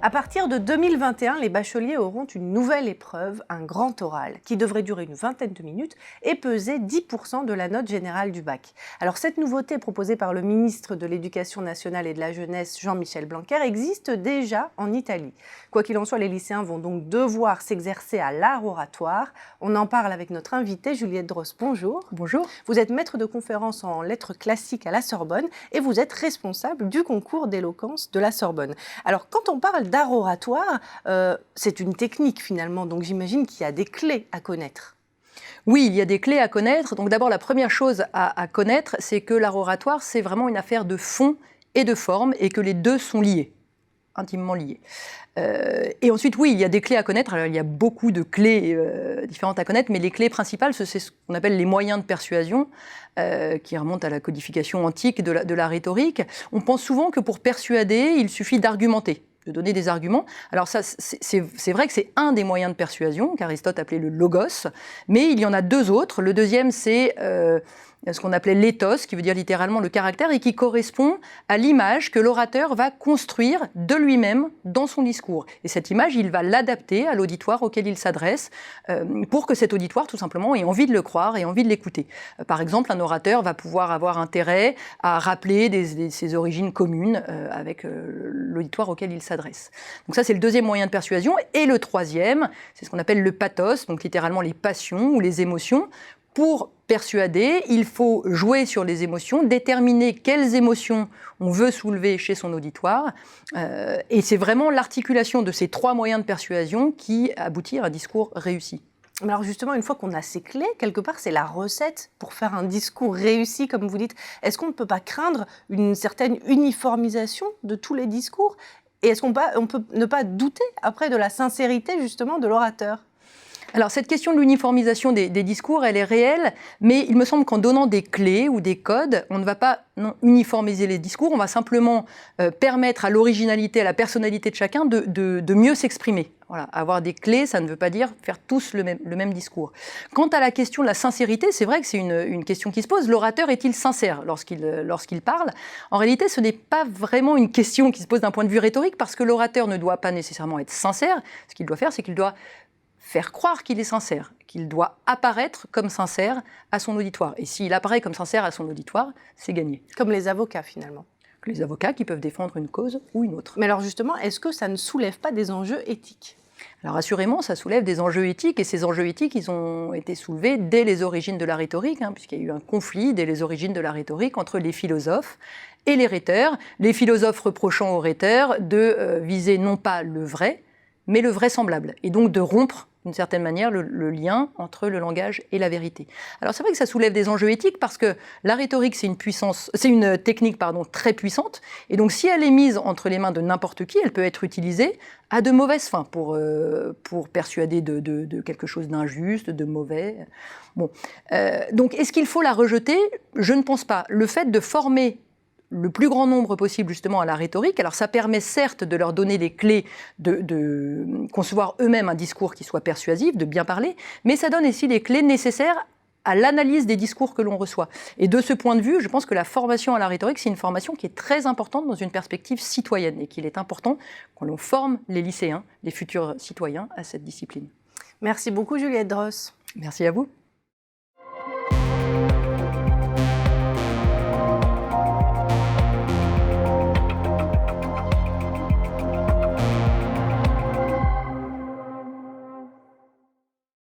À partir de 2021, les bacheliers auront une nouvelle épreuve, un grand oral, qui devrait durer une vingtaine de minutes et peser 10% de la note générale du bac. Alors cette nouveauté proposée par le ministre de l'Éducation nationale et de la jeunesse, Jean-Michel Blanquer, existe déjà en Italie. Quoi qu'il en soit, les lycéens vont donc devoir s'exercer à l'art oratoire. On en parle avec notre invitée Juliette Dross. Bonjour. Bonjour. Vous êtes maître de conférences en lettres classiques à la Sorbonne et vous êtes responsable du concours d'éloquence de la Sorbonne. Alors quand on parle d'art oratoire, c'est une technique finalement, donc j'imagine qu'il y a des clés à connaître. Oui, il y a des clés à connaître. Donc d'abord, la première chose à connaître, c'est que l'art oratoire, c'est vraiment une affaire de fond et de forme, et que les deux sont liés, intimement liés. Et ensuite, oui, il y a des clés à connaître. Alors, il y a beaucoup de clés différentes à connaître, mais les clés principales, c'est ce qu'on appelle les moyens de persuasion, qui remontent à la codification antique de la rhétorique. On pense souvent que pour persuader, il suffit d'argumenter, de donner des arguments. Alors ça, c'est vrai que c'est un des moyens de persuasion, qu'Aristote appelait le logos, mais il y en a deux autres. Le deuxième, c'est ce qu'on appelait l'éthos, qui veut dire littéralement le caractère, et qui correspond à l'image que l'orateur va construire de lui-même dans son discours. Et cette image, il va l'adapter à l'auditoire auquel il s'adresse, pour que cet auditoire, tout simplement, ait envie de le croire et envie de l'écouter. Par exemple, un orateur va pouvoir avoir intérêt à rappeler ses origines communes avec l'auditoire auquel il s'adresse. Donc ça, c'est le deuxième moyen de persuasion. Et le troisième, c'est ce qu'on appelle le pathos, donc littéralement les passions ou les émotions. Pour persuader, il faut jouer sur les émotions, déterminer quelles émotions on veut soulever chez son auditoire. Et c'est vraiment l'articulation de ces trois moyens de persuasion qui aboutit à un discours réussi. Alors justement, une fois qu'on a ces clés, quelque part, c'est la recette pour faire un discours réussi, comme vous dites. Est-ce qu'on ne peut pas craindre une certaine uniformisation de tous les discours? Et est-ce qu'on peut ne pas douter après de la sincérité, justement, de l'orateur? Alors cette question de l'uniformisation des discours, elle est réelle, mais il me semble qu'en donnant des clés ou des codes, on ne va pas uniformiser les discours, on va simplement permettre à l'originalité, à la personnalité de chacun de mieux s'exprimer. Voilà, avoir des clés, ça ne veut pas dire faire tous le même discours. Quant à la question de la sincérité, c'est vrai que c'est une question qui se pose. L'orateur est-il sincère lorsqu'il parle? En réalité, ce n'est pas vraiment une question qui se pose d'un point de vue rhétorique, parce que l'orateur ne doit pas nécessairement être sincère. Ce qu'il doit faire, c'est qu'il doit faire croire qu'il est sincère, qu'il doit apparaître comme sincère à son auditoire. Et s'il apparaît comme sincère à son auditoire, c'est gagné. Comme les avocats, finalement. Les avocats qui peuvent défendre une cause ou une autre. Mais alors justement, est-ce que ça ne soulève pas des enjeux éthiques? Alors assurément, ça soulève des enjeux éthiques, et ces enjeux éthiques, ils ont été soulevés dès les origines de la rhétorique, puisqu'il y a eu un conflit dès les origines de la rhétorique entre les philosophes et les rhéteurs. Les philosophes reprochant aux rhéteurs de viser non pas le vrai, mais le vraisemblable, et donc de rompre d'une certaine manière le lien entre le langage et la vérité. Alors c'est vrai que ça soulève des enjeux éthiques, parce que la rhétorique, c'est une technique très puissante, et donc si elle est mise entre les mains de n'importe qui, elle peut être utilisée à de mauvaises fins pour persuader de quelque chose d'injuste, de mauvais. Bon. Donc est-ce qu'il faut la rejeter? Je ne pense pas. Le fait de former le plus grand nombre possible justement à la rhétorique, alors ça permet certes de leur donner les clés de concevoir eux-mêmes un discours qui soit persuasif, de bien parler, mais ça donne aussi les clés nécessaires à l'analyse des discours que l'on reçoit. Et de ce point de vue, je pense que la formation à la rhétorique, c'est une formation qui est très importante dans une perspective citoyenne, et qu'il est important qu'on l'on forme les lycéens, les futurs citoyens, à cette discipline. Merci beaucoup Juliette Dross. Merci à vous.